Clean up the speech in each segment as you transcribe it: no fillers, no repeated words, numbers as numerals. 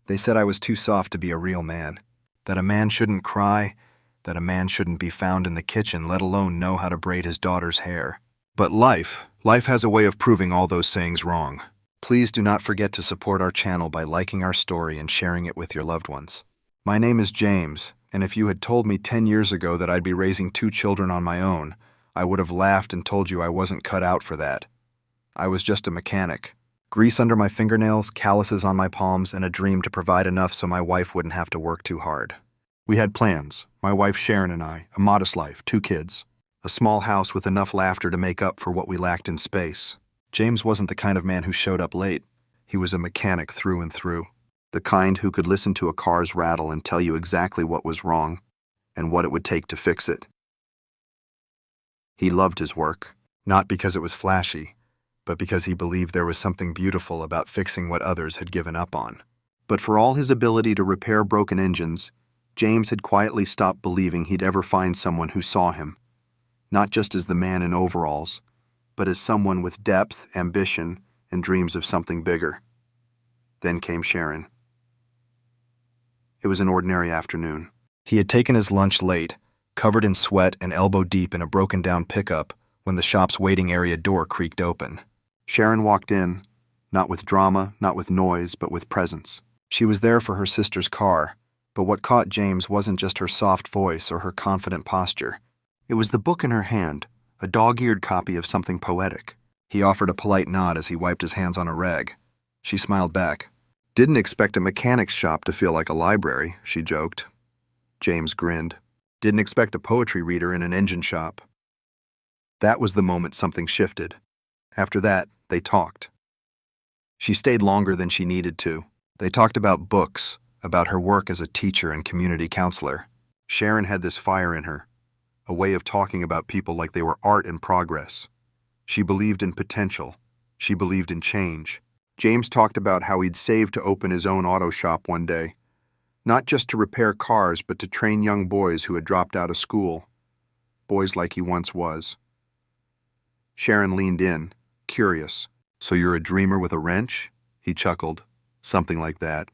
They said I was too soft to be a real man, that a man shouldn't cry, that a man shouldn't be found in the kitchen, let alone know how to braid his daughter's hair. But life has a way of proving all those sayings wrong. Please do not forget to support our channel by liking our story and sharing it with your loved ones. My name is James, and if you had told me 10 years ago that I'd be raising 2 children on my own, I would have laughed and told you I wasn't cut out for that. I was just a mechanic. Grease under my fingernails, calluses on my palms, and a dream to provide enough so my wife wouldn't have to work too hard. We had plans, my wife Sharon and I, a modest life, 2 kids, a small house with enough laughter to make up for what we lacked in space. James wasn't the kind of man who showed up late. He was a mechanic through and through, the kind who could listen to a car's rattle and tell you exactly what was wrong and what it would take to fix it. He loved his work, not because it was flashy, but because he believed there was something beautiful about fixing what others had given up on. But for all his ability to repair broken engines, James had quietly stopped believing he'd ever find someone who saw him, not just as the man in overalls, but as someone with depth, ambition, and dreams of something bigger. Then came Sharon. It was an ordinary afternoon. He had taken his lunch late, covered in sweat and elbow-deep in a broken-down pickup, when the shop's waiting area door creaked open. Sharon walked in, not with drama, not with noise, but with presence. She was there for her sister's car, but what caught James wasn't just her soft voice or her confident posture. It was the book in her hand, a dog-eared copy of something poetic. He offered a polite nod as he wiped his hands on a rag. She smiled back. "Didn't expect a mechanic's shop to feel like a library," she joked. James grinned. "Didn't expect a poetry reader in an engine shop." That was the moment something shifted. After that, they talked. She stayed longer than she needed to. They talked about books, about her work as a teacher and community counselor. Sharon had this fire in her, a way of talking about people like they were art in progress. She believed in potential. She believed in change. James talked about how he'd saved to open his own auto shop one day, not just to repair cars, but to train young boys who had dropped out of school, boys like he once was. Sharon leaned in, curious. "So you're a dreamer with a wrench?" He chuckled. "Something like that."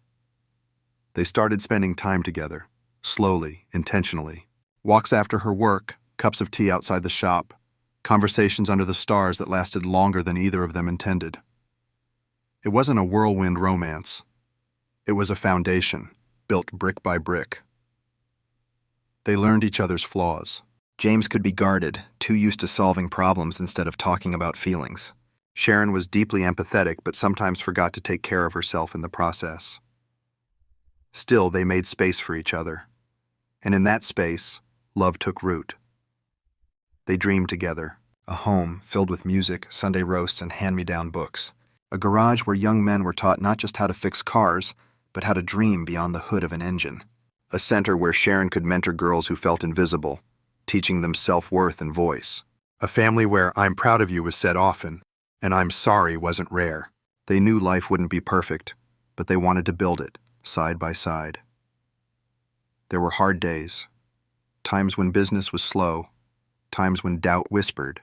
They started spending time together, slowly, intentionally. Walks after her work, cups of tea outside the shop, conversations under the stars that lasted longer than either of them intended. It wasn't a whirlwind romance. It was a foundation, built brick by brick. They learned each other's flaws. James could be guarded, too used to solving problems instead of talking about feelings. Sharon was deeply empathetic but sometimes forgot to take care of herself in the process. Still, they made space for each other. And in that space, love took root. They dreamed together, a home filled with music, Sunday roasts, and hand-me-down books. A garage where young men were taught not just how to fix cars, but how to dream beyond the hood of an engine. A center where Sharon could mentor girls who felt invisible, teaching them self-worth and voice. A family where "I'm proud of you" was said often, and "I'm sorry" wasn't rare. They knew life wouldn't be perfect, but they wanted to build it, side by side. There were hard days, times when business was slow, times when doubt whispered.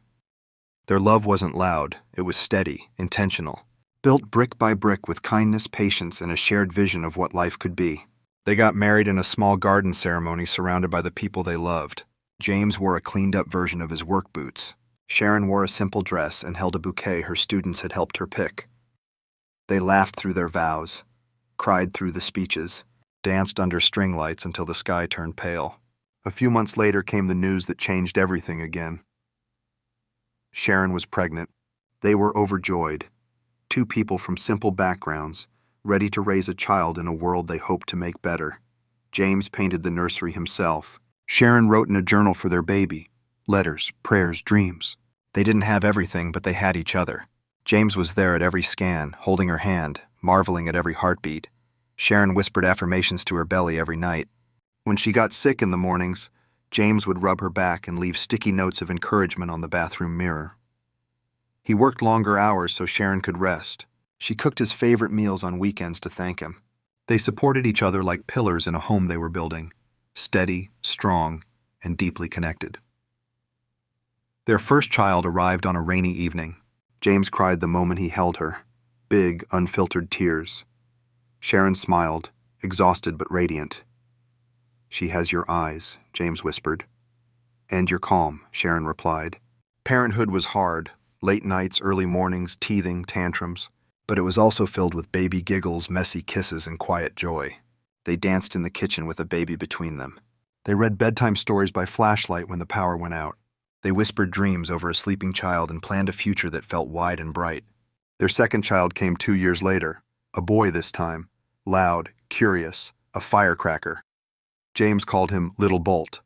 Their love wasn't loud, it was steady, intentional, built brick by brick with kindness, patience, and a shared vision of what life could be. They got married in a small garden ceremony surrounded by the people they loved. James wore a cleaned-up version of his work boots. Sharon wore a simple dress and held a bouquet her students had helped her pick. They laughed through their vows, cried through the speeches, danced under string lights until the sky turned pale. A few months later came the news that changed everything again. Sharon was pregnant. They were overjoyed. 2 people from simple backgrounds, ready to raise a child in a world they hoped to make better. James painted the nursery himself. Sharon wrote in a journal for their baby. Letters, prayers, dreams. They didn't have everything, but they had each other. James was there at every scan, holding her hand, marveling at every heartbeat. Sharon whispered affirmations to her belly every night. When she got sick in the mornings, James would rub her back and leave sticky notes of encouragement on the bathroom mirror. He worked longer hours so Sharon could rest. She cooked his favorite meals on weekends to thank him. They supported each other like pillars in a home they were building, steady, strong, and deeply connected. Their first child arrived on a rainy evening. James cried the moment he held her, big, unfiltered tears. Sharon smiled, exhausted but radiant. "She has your eyes," James whispered. "And your calm," Sharon replied. Parenthood was hard, late nights, early mornings, teething, tantrums. But it was also filled with baby giggles, messy kisses, and quiet joy. They danced in the kitchen with a baby between them. They read bedtime stories by flashlight when the power went out. They whispered dreams over a sleeping child and planned a future that felt wide and bright. Their second child came 2 years later, a boy this time, loud, curious, a firecracker. James called him Little Bolt.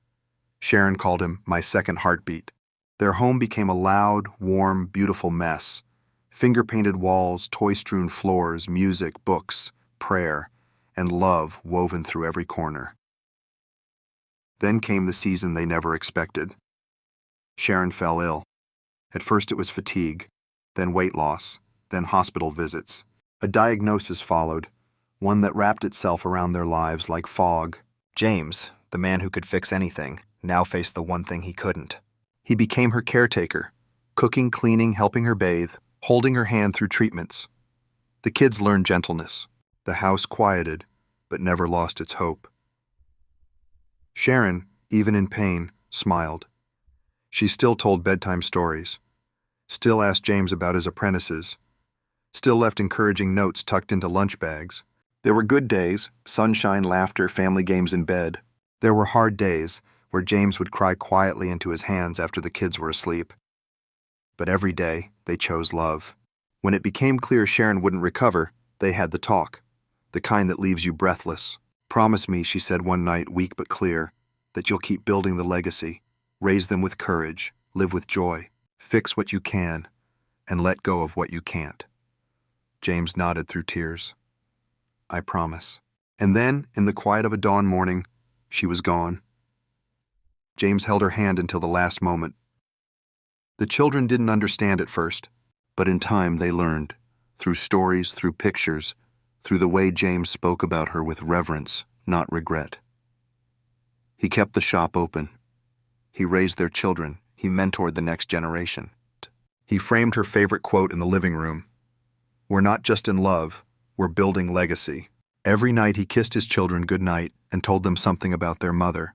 Sharon called him My Second Heartbeat. Their home became a loud, warm, beautiful mess. Finger-painted walls, toy-strewn floors, music, books, prayer, and love woven through every corner. Then came the season they never expected. Sharon fell ill. At first it was fatigue, then weight loss, then hospital visits. A diagnosis followed, one that wrapped itself around their lives like fog. James, the man who could fix anything, now faced the one thing he couldn't. He became her caretaker, cooking, cleaning, helping her bathe, holding her hand through treatments. The kids learned gentleness. The house quieted, but never lost its hope. Sharon, even in pain, smiled. She still told bedtime stories, still asked James about his apprentices, still left encouraging notes tucked into lunch bags. There were good days, sunshine, laughter, family games in bed. There were hard days where James would cry quietly into his hands after the kids were asleep. But every day, they chose love. When it became clear Sharon wouldn't recover, they had the talk, the kind that leaves you breathless. "Promise me," she said one night, weak but clear, "that you'll keep building the legacy, raise them with courage, live with joy, fix what you can, and let go of what you can't." James nodded through tears. "I promise." And then, in the quiet of a dawn morning, she was gone. James held her hand until the last moment. The children didn't understand at first, but in time they learned, through stories, through pictures, through the way James spoke about her with reverence, not regret. He kept the shop open. He raised their children. He mentored the next generation. He framed her favorite quote in the living room. "We're not just in love, we're building legacy." Every night he kissed his children goodnight and told them something about their mother,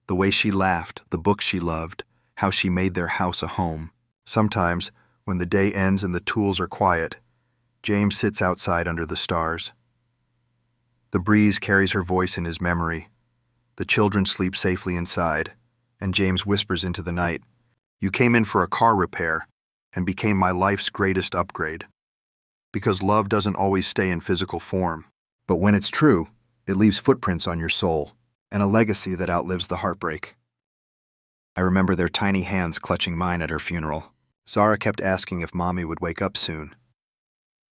the way she laughed, the books she loved, how she made their house a home. Sometimes, when the day ends and the tools are quiet, James sits outside under the stars. The breeze carries her voice in his memory. The children sleep safely inside, and James whispers into the night, "You came in for a car repair and became my life's greatest upgrade." Because love doesn't always stay in physical form, but when it's true, it leaves footprints on your soul and a legacy that outlives the heartbreak. I remember their tiny hands clutching mine at her funeral. Zara kept asking if Mommy would wake up soon.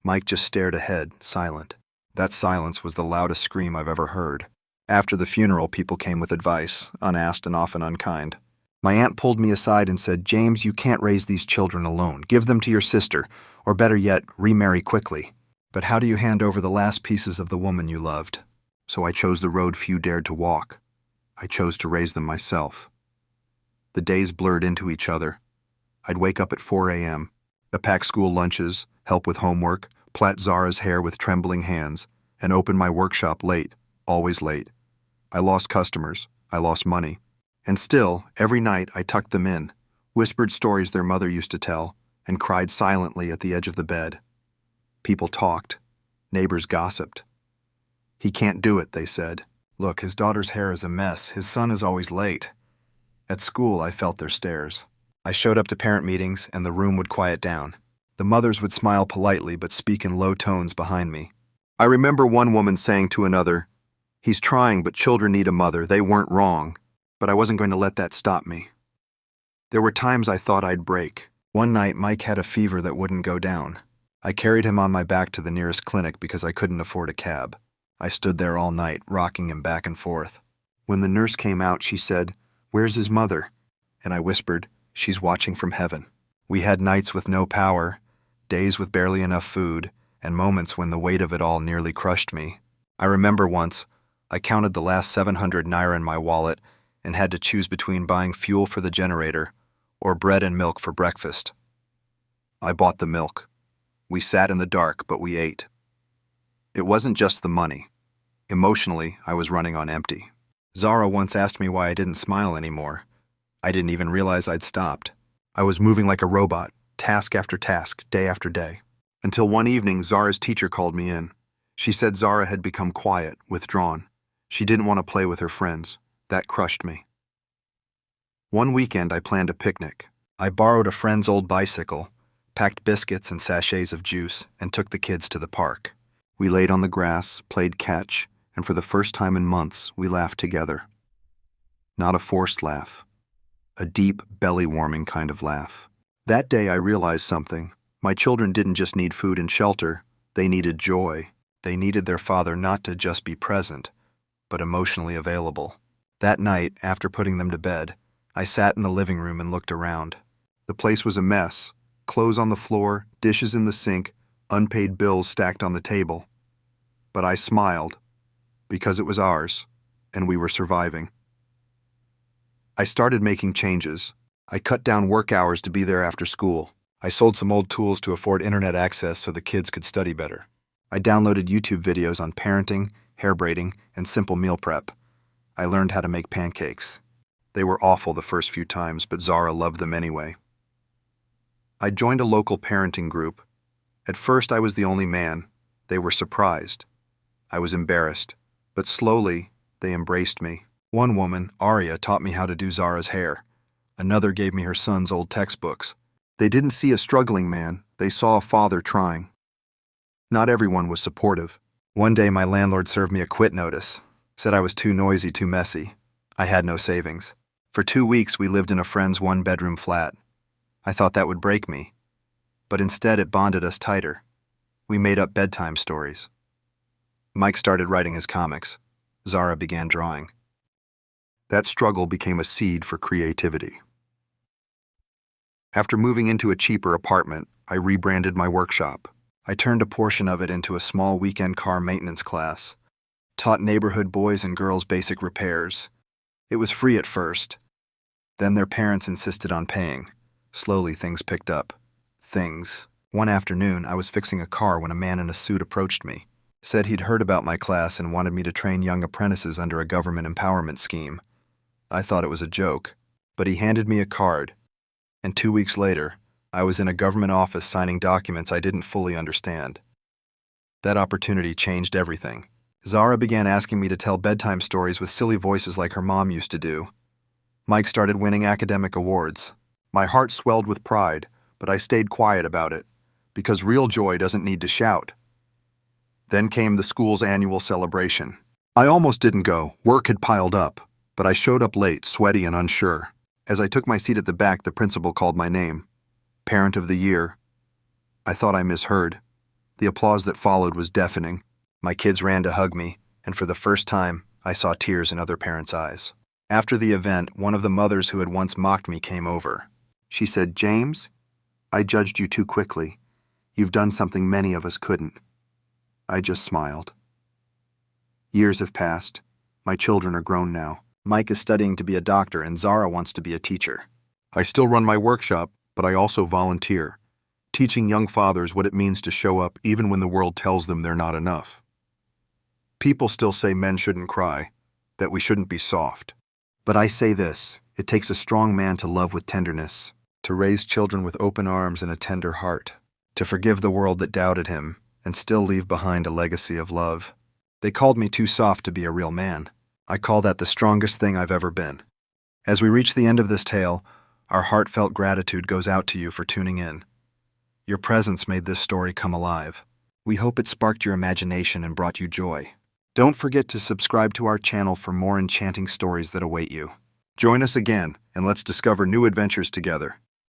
Mike just stared ahead, silent. That silence was the loudest scream I've ever heard. After the funeral, people came with advice, unasked and often unkind. My aunt pulled me aside and said, "James, you can't raise these children alone. Give them to your sister, or better yet, remarry quickly. But how do you hand over the last pieces of the woman you loved?" So I chose the road few dared to walk. I chose to raise them myself. The days blurred into each other. I'd wake up at 4 a.m., pack school lunches, help with homework, plait Zara's hair with trembling hands, and open my workshop late, always late. I lost customers, I lost money. And still, every night I tucked them in, whispered stories their mother used to tell, and cried silently at the edge of the bed. People talked. Neighbors gossiped. "He can't do it," they said. "Look, his daughter's hair is a mess. His son is always late." At school, I felt their stares. I showed up to parent meetings, and the room would quiet down. The mothers would smile politely but speak in low tones behind me. I remember one woman saying to another, "He's trying, but children need a mother. They weren't wrong." But I wasn't going to let that stop me. There were times I thought I'd break. One night, Mike had a fever that wouldn't go down. I carried him on my back to the nearest clinic because I couldn't afford a cab. I stood there all night, rocking him back and forth. When the nurse came out, she said, "Where's his mother?" And I whispered, "She's watching from heaven." We had nights with no power, days with barely enough food, and moments when the weight of it all nearly crushed me. I remember once, I counted the last 700 naira in my wallet and had to choose between buying fuel for the generator or bread and milk for breakfast. I bought the milk. We sat in the dark, but we ate. It wasn't just the money. Emotionally, I was running on empty. Zara once asked me why I didn't smile anymore. I didn't even realize I'd stopped. I was moving like a robot, task after task, day after day. Until one evening, Zara's teacher called me in. She said Zara had become quiet, withdrawn. She didn't want to play with her friends. That crushed me. One weekend, I planned a picnic. I borrowed a friend's old bicycle, packed biscuits and sachets of juice, and took the kids to the park. We laid on the grass, played catch, and for the first time in months, we laughed together. Not a forced laugh. A deep, belly-warming kind of laugh. That day, I realized something. My children didn't just need food and shelter. They needed joy. They needed their father not to just be present, but emotionally available. That night, after putting them to bed, I sat in the living room and looked around. The place was a mess. Clothes on the floor, dishes in the sink, unpaid bills stacked on the table. But I smiled, because it was ours, and we were surviving. I started making changes. I cut down work hours to be there after school. I sold some old tools to afford internet access so the kids could study better. I downloaded YouTube videos on parenting, hair braiding, and simple meal prep. I learned how to make pancakes. They were awful the first few times, but Zara loved them anyway. I joined a local parenting group. At first, I was the only man. They were surprised. I was embarrassed, but slowly, they embraced me. One woman, Aria, taught me how to do Zara's hair. Another gave me her son's old textbooks. They didn't see a struggling man. They saw a father trying. Not everyone was supportive. One day, my landlord served me a quit notice. Said I was too noisy, too messy. I had no savings. For 2 weeks, we lived in a friend's one-bedroom flat. I thought that would break me, but instead it bonded us tighter. We made up bedtime stories. Mike started writing his comics. Zara began drawing. That struggle became a seed for creativity. After moving into a cheaper apartment, I rebranded my workshop. I turned a portion of it into a small weekend car maintenance class, taught neighborhood boys and girls basic repairs. It was free at first. Then their parents insisted on paying. Slowly, things picked up. One afternoon, I was fixing a car when a man in a suit approached me. Said he'd heard about my class and wanted me to train young apprentices under a government empowerment scheme. I thought it was a joke, but he handed me a card. And 2 weeks later, I was in a government office signing documents I didn't fully understand. That opportunity changed everything. Zara began asking me to tell bedtime stories with silly voices like her mom used to do. Mike started winning academic awards. My heart swelled with pride, but I stayed quiet about it, because real joy doesn't need to shout. Then came the school's annual celebration. I almost didn't go. Work had piled up, but I showed up late, sweaty and unsure. As I took my seat at the back, the principal called my name. Parent of the Year. I thought I misheard. The applause that followed was deafening. My kids ran to hug me, and for the first time, I saw tears in other parents' eyes. After the event, one of the mothers who had once mocked me came over. She said, "James, I judged you too quickly. You've done something many of us couldn't." I just smiled. Years have passed. My children are grown now. Mike is studying to be a doctor, and Zara wants to be a teacher. I still run my workshop, but I also volunteer, teaching young fathers what it means to show up even when the world tells them they're not enough. People still say men shouldn't cry, that we shouldn't be soft. But I say this, it takes a strong man to love with tenderness, to raise children with open arms and a tender heart, to forgive the world that doubted him, and still leave behind a legacy of love. They called me too soft to be a real man. I call that the strongest thing I've ever been. As we reach the end of this tale, our heartfelt gratitude goes out to you for tuning in. Your presence made this story come alive. We hope it sparked your imagination and brought you joy. Don't forget to subscribe to our channel for more enchanting stories that await you. Join us again, and let's discover new adventures together.